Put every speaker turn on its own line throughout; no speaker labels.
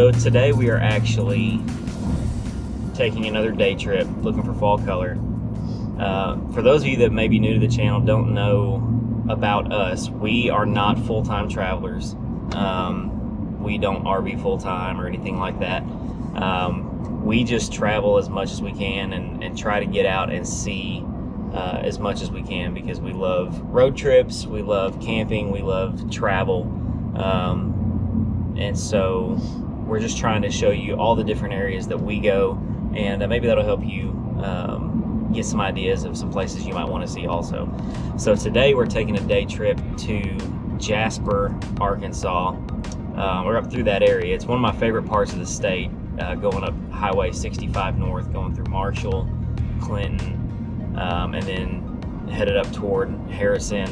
So today we are actually taking another day trip looking for fall color. For those of you that may be new to the channel, don't know about us, we are not full-time travelers. We don't RV full-time or anything like that. We just travel as much as we can and try to get out and see as much as we can, because we love road trips, we love camping, we love travel. And so we're just trying to show you all the different areas that we go, and maybe that'll help you get some ideas of some places you might want to see also. So today we're taking a day trip to Jasper, Arkansas. We're up through that area. It's one of my favorite parts of the state, going up Highway 65 north, going through Marshall, Clinton, and then headed up toward Harrison,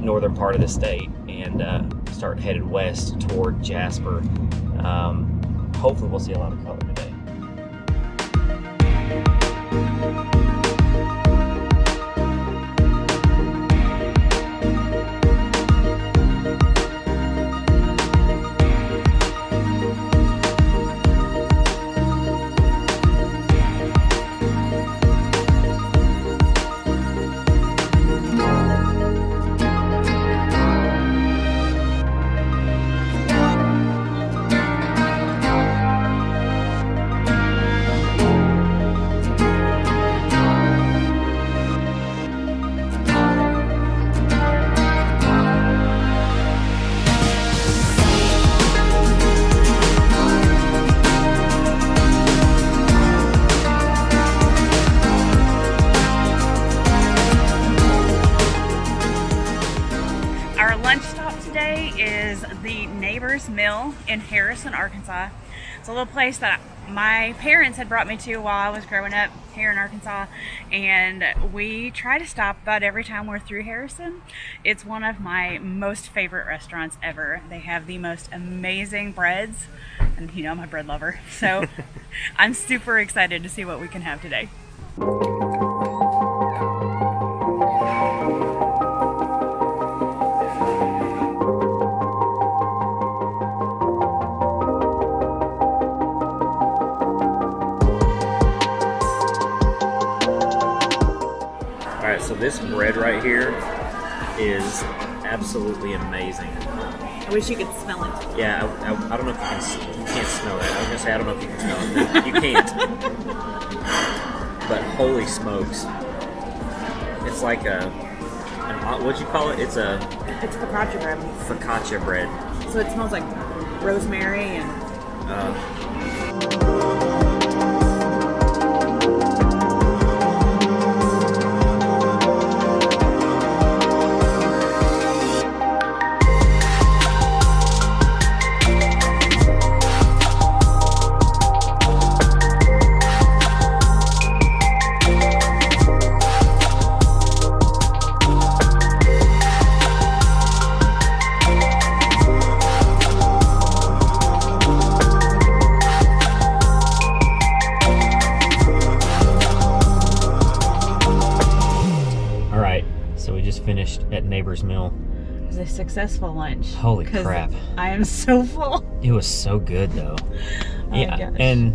northern part of the state, and start headed west toward Jasper. Hopefully we'll see a lot of color today.
Mill in Harrison, Arkansas. It's a little place that my parents had brought me to while I was growing up here in Arkansas, and we try to stop about every time we're through Harrison. It's one of my most favorite restaurants ever. They have the most amazing breads, and you know I'm a bread lover, so I'm super excited to see what we can have today.
So this bread right here is absolutely amazing.
I wish you could smell it.
Yeah, I don't know if you can't smell that. I was gonna say I don't know if you can smell it. No, you can't. But holy smokes, it's like what'd you call it? It's
focaccia bread.
Focaccia bread.
So it smells like rosemary and.
Finished at Neighbor's Mill.
It was a successful lunch.
Holy crap.
I am so full.
It was so good though.
Oh
yeah,
gosh. And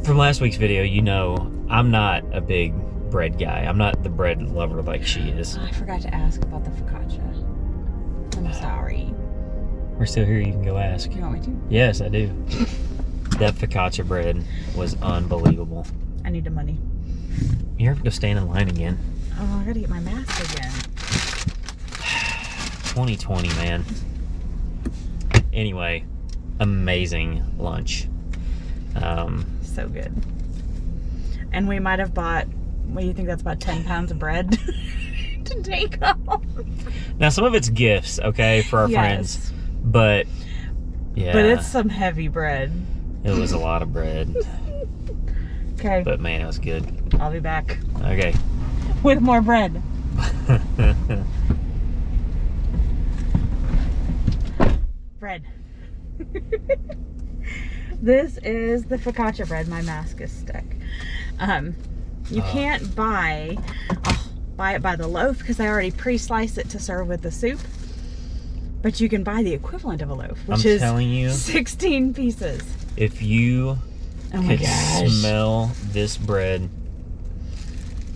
from last week's video, you know I'm not a big bread guy. I'm not the bread lover like she is.
I forgot to ask about the focaccia. I'm sorry.
We're still here, you can go ask.
You want me to?
Yes, I do. That focaccia bread was unbelievable.
I need the money.
You have to go stand in line again.
Oh, I gotta get my mask again.
2020, man. Anyway, amazing lunch.
So good. And we might have bought, what do you think, that's about 10 pounds of bread to take home.
Now, some of it's gifts, okay, for our friends. But, yeah.
But it's some heavy bread.
It was a lot of bread.
Okay.
But, man, it was good.
I'll be back.
Okay.
With more bread. Bread. This is the focaccia bread. My mask is stuck. You can't buy it by the loaf because I already pre-slice it to serve with the soup. But you can buy the equivalent of a loaf, which
I'm
is
telling you,
16 pieces.
if you
Oh my
could
gosh.
smell this bread,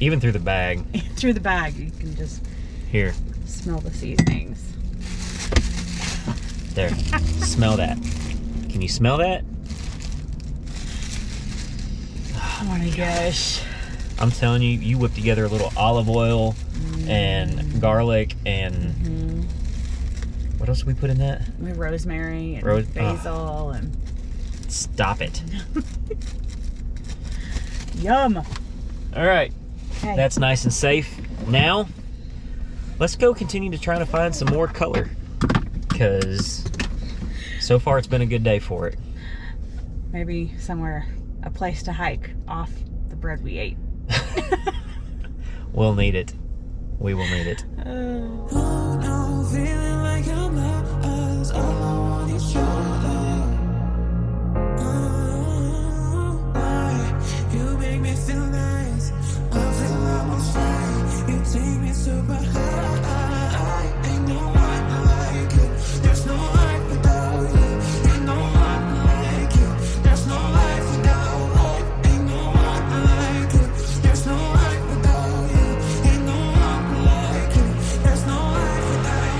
even through the bag.
Through the bag, you can just
Here,
smell the seasonings.
there, smell that. Can you smell that?
Oh my gosh.
I'm telling you, you whip together a little olive oil and garlic and what else did we put in that?
With rosemary and basil and...
Stop it.
Yum.
All right,
Okay.
that's nice and safe. Now, let's go continue to try to find some more color, because so far it's been a good day for it.
Maybe somewhere, a place to hike off the bread we ate.
We'll need it. We will need it.
Oh no, feeling like I'm lost. All I want is your love. Oh, you make me feel nice. I feel like I'm flying. You take me super high. Ain't no one like you. There's no life without you. Ain't no one like you. There's no life without you. Ain't no one like you. There's no life without you. Ain't no one like you. There's no life without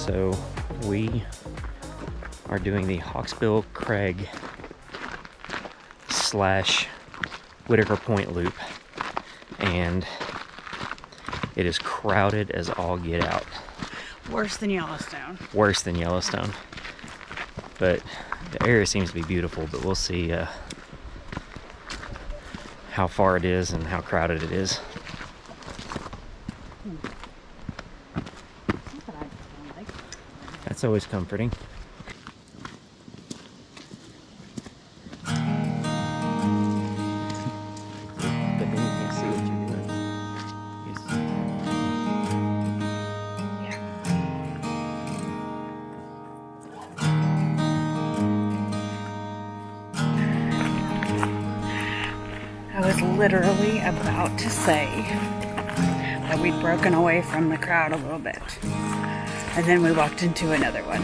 So we are doing the Hawksbill Crag / Whitaker Point loop, and it is crowded as all get out.
Worse than Yellowstone.
Worse than Yellowstone. But the area seems to be beautiful, but we'll see how far it is and how crowded it is. That's always comforting. But then you can't see what you're doing.
I was literally about to say that we'd broken away from the crowd a little bit. And then we walked into another one.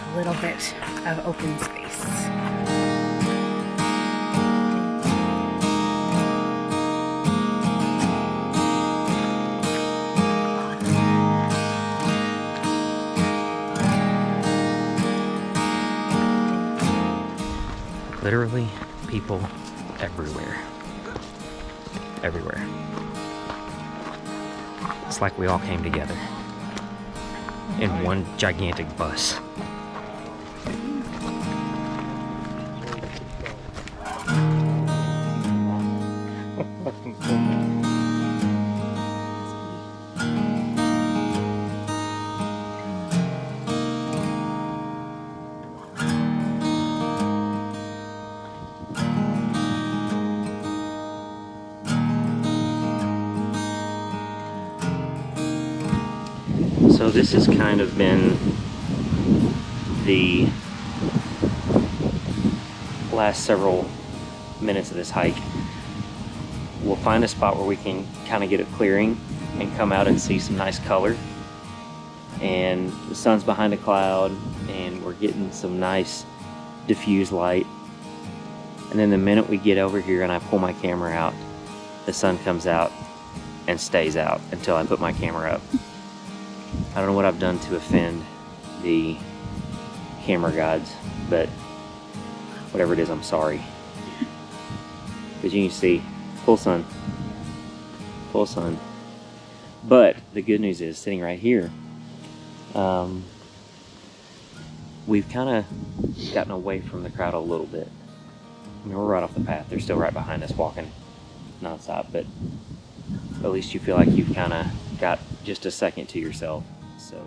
A little bit of open space.
Literally people everywhere. Everywhere. It's like we all came together in one gigantic bus. So this has kind of been the last several minutes of this hike. We'll find a spot where we can kind of get a clearing and come out and see some nice color. And the sun's behind a cloud and we're getting some nice diffused light. And then the minute we get over here and I pull my camera out, the sun comes out and stays out until I put my camera up. I don't know what I've done to offend the camera gods, but whatever it is, I'm sorry. But you can see, full sun. Full sun. But the good news is, sitting right here, we've kind of gotten away from the crowd a little bit. I mean, we're right off the path. They're still right behind us walking nonstop, but at least you feel like you've kind of got just a second to yourself. So.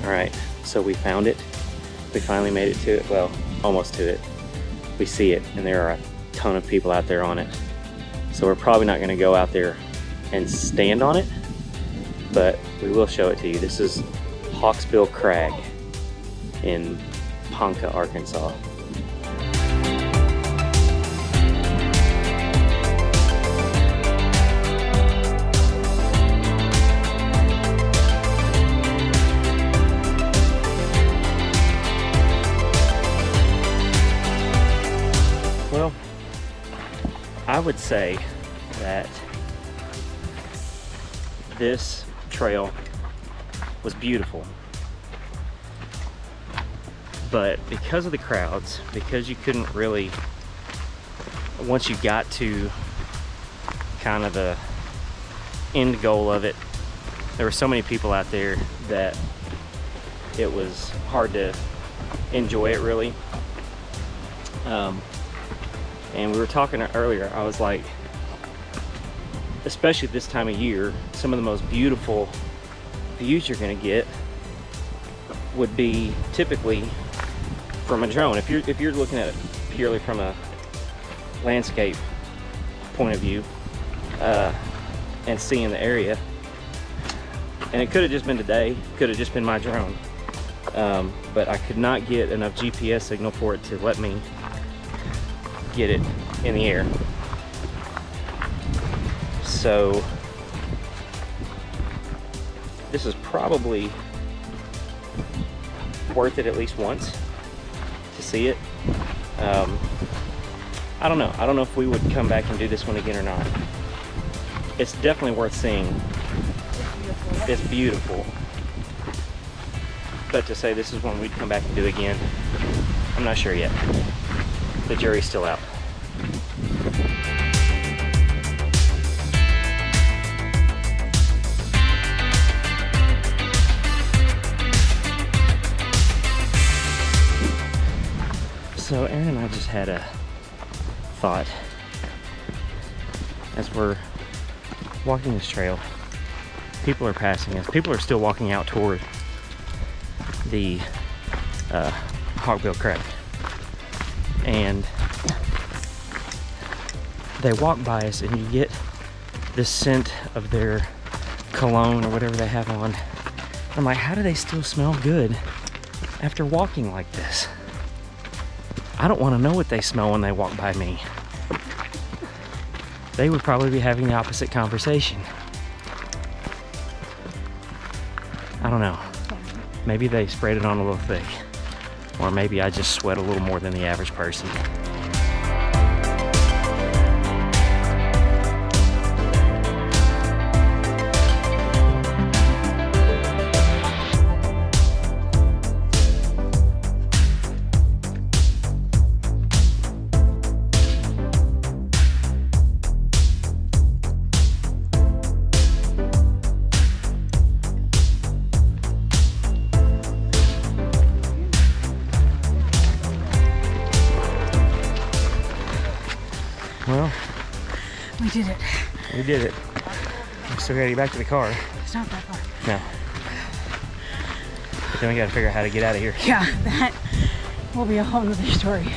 Alright, so we found it. We finally made it to it. Well, almost to it. We see it, and there are a ton of people out there on it. So we're probably not going to go out there and stand on it, but we will show it to you. This is Hawksbill Crag in Ponca, Arkansas. Well, I would say that this trail was beautiful, but because of the crowds, because you couldn't really, once you got to kind of the end goal of it, there were so many people out there that it was hard to enjoy it really. And we were talking earlier, I was like, especially this time of year, some of the most beautiful views you're gonna get would be typically from a drone. If you're looking at it purely from a landscape point of view, and seeing the area, and it could have just been today, could have just been my drone, but I could not get enough GPS signal for it to let me get it in the air. So this is probably worth it at least once to see it. I don't know. I don't know if we would come back and do this one again or not. It's definitely worth seeing. It's beautiful. But to say this is one we'd come back and do again, I'm not sure yet. The jury's still out. So Erin and I just had a thought as we're walking this trail. People are passing us. People are still walking out toward the Hawksbill Crag. And they walk by us and you get this scent of their cologne or whatever they have on. I'm like, how do they still smell good after walking like this? I don't want to know what they smell when they walk by me. They would probably be having the opposite conversation. I don't know. Maybe they sprayed it on a little thick. Or maybe I just sweat a little more than the average person.
did it.
We did it. We still gotta get back to the car.
It's not that far.
No. But then we gotta figure out how to get out of here.
Yeah, that will be a whole nother story.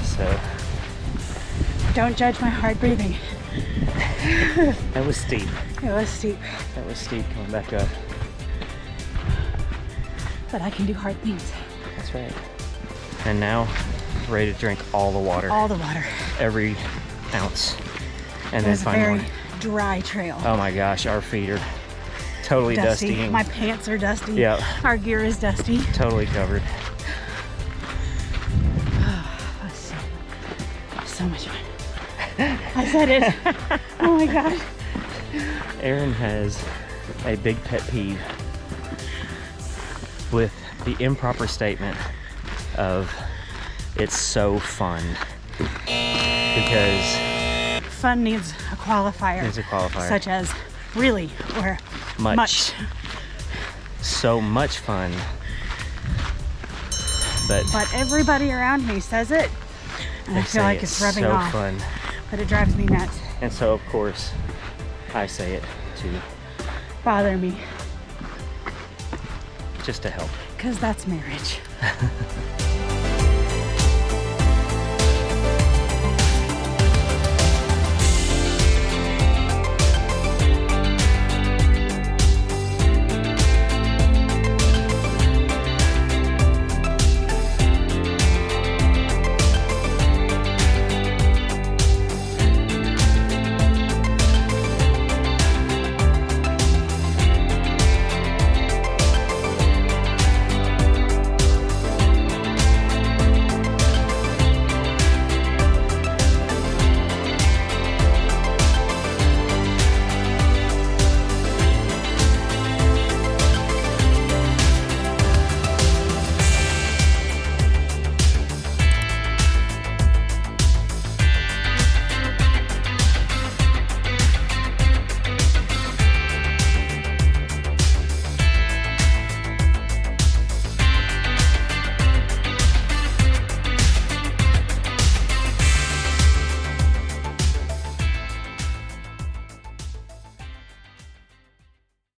So
Don't judge my hard breathing.
that was steep.
It was steep,
That was steep coming back up.
but I can do hard things.
That's right. And now, ready to drink all the water.
All the water.
Every ounce. And
It
then
was a
find
very
more.
dry trail.
Oh my gosh, our feet are totally dusty.
My pants are dusty.
Yeah.
Our gear is dusty.
Totally covered.
That's so much fun. I said it. Oh my gosh.
Erin has a big pet peeve with the improper statement of it's so fun, because
Fun needs a qualifier.
Needs a qualifier.
Such as really or
much. So much fun. But
everybody around me says it, and I
they
feel
say
like it's rubbing
so
off.
fun.
But it drives me nuts.
And so of course I say it too,
Bother me.
just to help.
Because that's marriage.